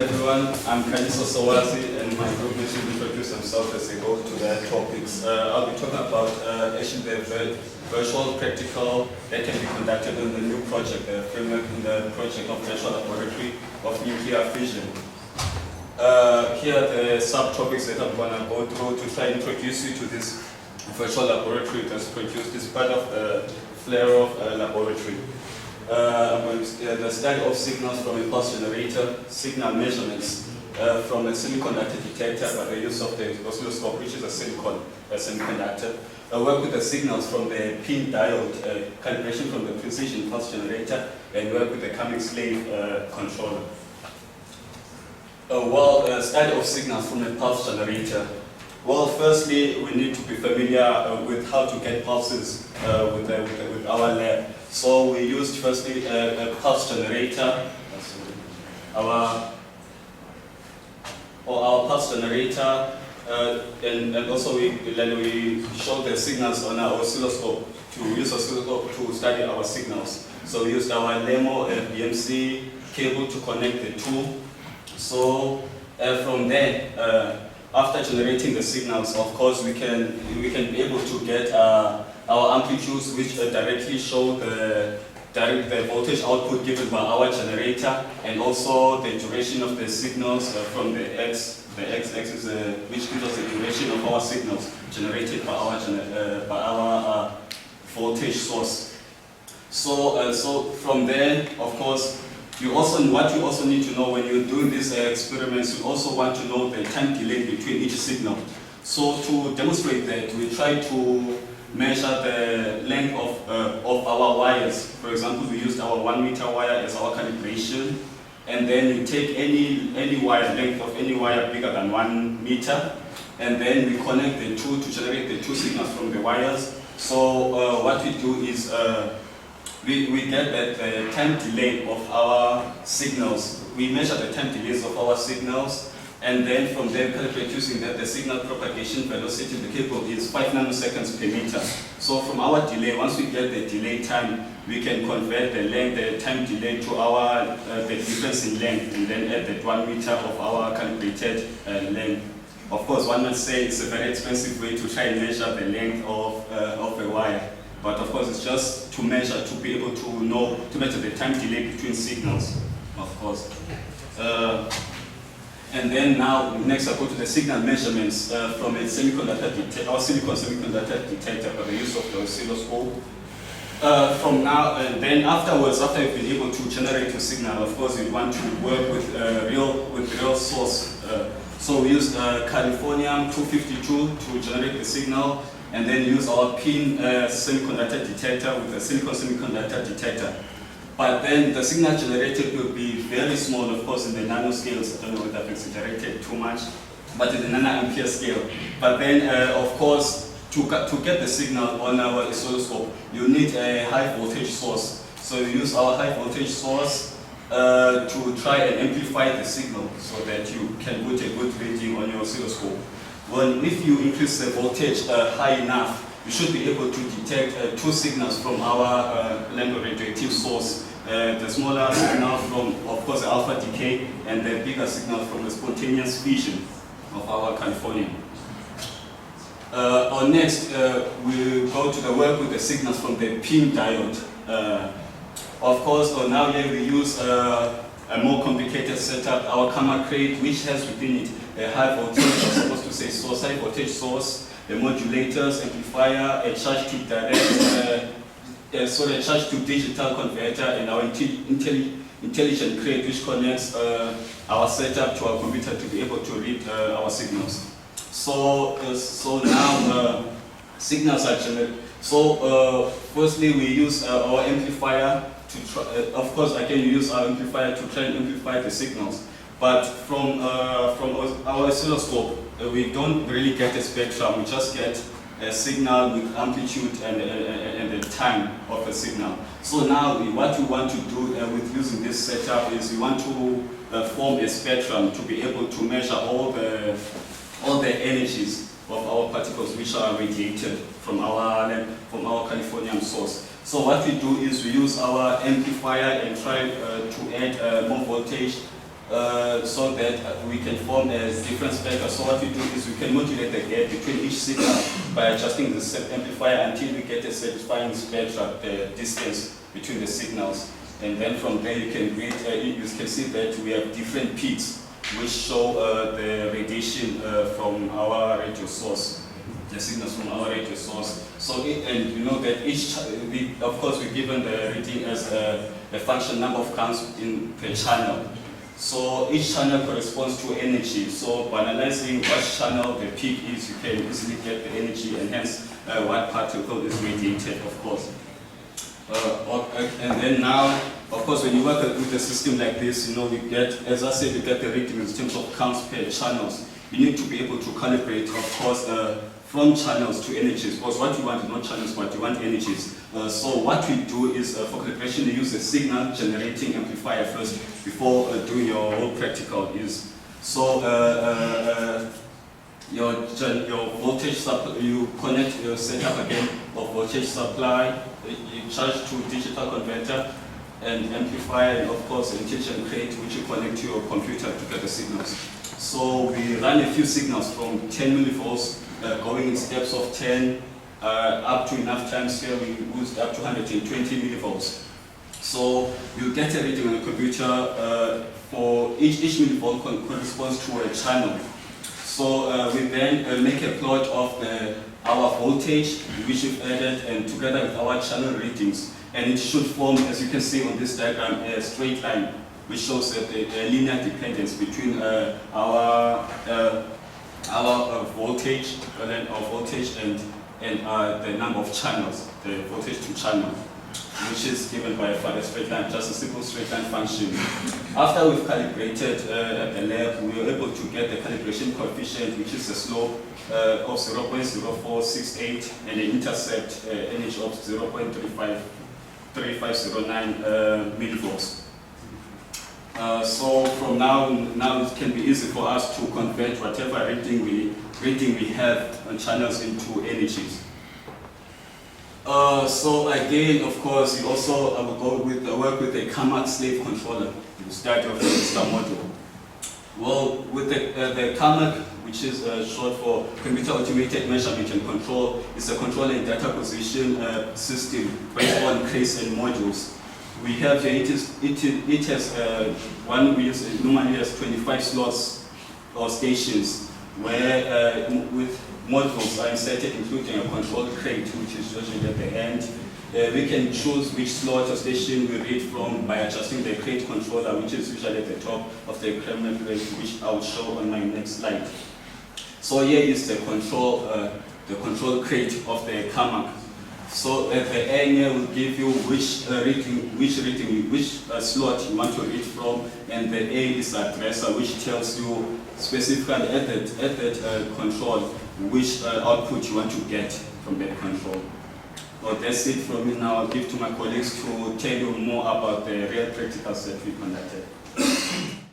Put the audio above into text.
Everyone, I'm Kaniso Sowazi, and my group will introduce themselves as they go to their topics. I'll be talking about actually the virtual practical that can be conducted in the new project, the framework in the project of virtual laboratory of nuclear fission. Here are the subtopics that I'm going to go through to try and introduce you to this virtual laboratory that's produced as part of the flare-off laboratory. The study of signals from a pulse generator, signal measurements from a semiconductor detector by the use of the oscilloscope, which is a semiconductor. Work with the signals from the pin diode, calibration from the precision pulse generator, and work with the coming slave controller. Study of signals from a pulse generator. Well, firstly, we need to be familiar with how to get pulses with our lab. So we used firstly a pulse generator, our pulse generator, and also we showed the signals on our oscilloscope to use oscilloscope to study our signals. So we used our LEMO BMC cable to connect the two. So from there, after generating the signals, of course, we can be able to get our amplitudes, which directly show the voltage output given by our generator, and also the duration of the signals from the x-axis, which gives us the duration of our signals generated by our voltage source. So from there, of course, what you also need to know when you're doing these experiments, you also want to know the time delay between each signal. So to demonstrate that, we try to measure the length of our wires. For example, we used our 1 meter wire as our calibration, and then we take any wire, length of any wire bigger than 1 meter, and then we connect the two to generate the two signals from the wires. So what we do is we get that the time delay of our signals. We measure the time delays of our signals, and then from there calculate using that the signal propagation velocity in the cable is 5 nanoseconds per meter. So from our delay, once we get the delay time, we can convert the time delay to our the difference in length, and then add that 1 meter of our calibrated length. Of course, one might say it's a very expensive way to try and measure the length of a wire. But of course, it's just to measure, to be able to know, to measure the time delay between signals, of course. And then now, next I go to the signal measurements from a semiconductor our silicon semiconductor detector by the use of the oscilloscope. From now, and then afterwards, after you've been able to generate a signal, of course, you want to work with real source. So we used Californium 252 to generate the signal, and then use our pin semiconductor detector with a silicon semiconductor detector. But then the signal generated will be very small, of course, in the nanoscales. I don't know whether I've exaggerated too much, but in the nanoampere scale. But then, of course, to get the signal on our oscilloscope, you need a high voltage source. So you use our high voltage source to try and amplify the signal so that you can put a good reading on your oscilloscope. Well, if you increase the voltage high enough, you should be able to detect two signals from our radioactive source. The smaller signal from, of course, the alpha decay, and the bigger signal from the spontaneous fission of our Californium. Next, we go to the work with the signals from the pin diode. Of course, now here we use a more complicated setup, our camera crate, which has within it a high voltage, I'm supposed to say source, high voltage source, the modulators, amplifier, a charge to direct, a charge to digital converter, and our intelligent crate, which connects our setup to our computer to be able to read our signals. So now signals are generated. So firstly, we use our amplifier to try, of course, again, we use our amplifier to try and amplify the signals. But from our oscilloscope, we don't really get a spectrum. We just get a signal with amplitude and the time of a signal. So now, what we want to do with using this setup is we want to form a spectrum to be able to measure all the energies of our particles which are radiated from our Californium source. So what we do is we use our amplifier and try to add more voltage so that we can form a different spectra. So what we do is we can modulate the gap between each signal by adjusting the amplifier until we get a satisfying spectra, the distance between the signals. And then from there you can read, you can see that we have different peaks which show the radiation from our radio source, the signals from our radio source. So, and you know that each, of course we're given the reading as a function number of counts in per channel. So each channel corresponds to energy. So by analyzing what channel the peak is, you can easily get the energy and hence what particle is radiated, of course. And then now, of course, when you work with a system like this, you know, we get, as I said, you get the reading in terms of counts per channels. You need to be able to calibrate, of course, from channels to energies, because what you want is not channels, but you want energies. So what we do is, for calibration, you use a signal generating amplifier first before doing your whole practical use. So your voltage supply, you connect your setup again of voltage supply, you charge to digital converter, and amplifier, and of course intelligent crate, which you connect to your computer to get the signals. So we run a few signals from 10 millivolts, going in steps of 10, up to enough times here we used up to 120 millivolts. So you get a reading on the computer for each millivolt corresponds to a channel. So we then make a plot of our voltage which we've added, and together with our channel readings, and it should form, as you can see on this diagram, a straight line which shows that the linear dependence between our voltage, and the number of channels, the voltage to channel, which is given by a straight line, just a simple straight line function. After we've calibrated at the lab, we were able to get the calibration coefficient, which is the slope of 0.0468 and the intercept energy of 0.3509 millivolts. So from now it can be easy for us to convert whatever reading we have on channels into energies. So again, of course, you also work with a CAMAC slave controller, the study of the register model. Well, with the CAMAC, which is short for Computer Automated Measurement and Control, is a control and data acquisition system based on crates and modules. We have here, it has normally has 25 slots or stations where with modules are inserted, including a control crate, which is usually at the end. We can choose which slot or station we read from by adjusting the crate controller, which is usually at the top of the equipment crate, which I will show on my next slide. So here is the control crate of the CAMAC. So at the end here will give you which slot you want to read from, and the A is addresser, which tells you specifically at that control which output you want to get from that control. Well, that's it from me now. I'll give to my colleagues to tell you more about the real practicals that we conducted.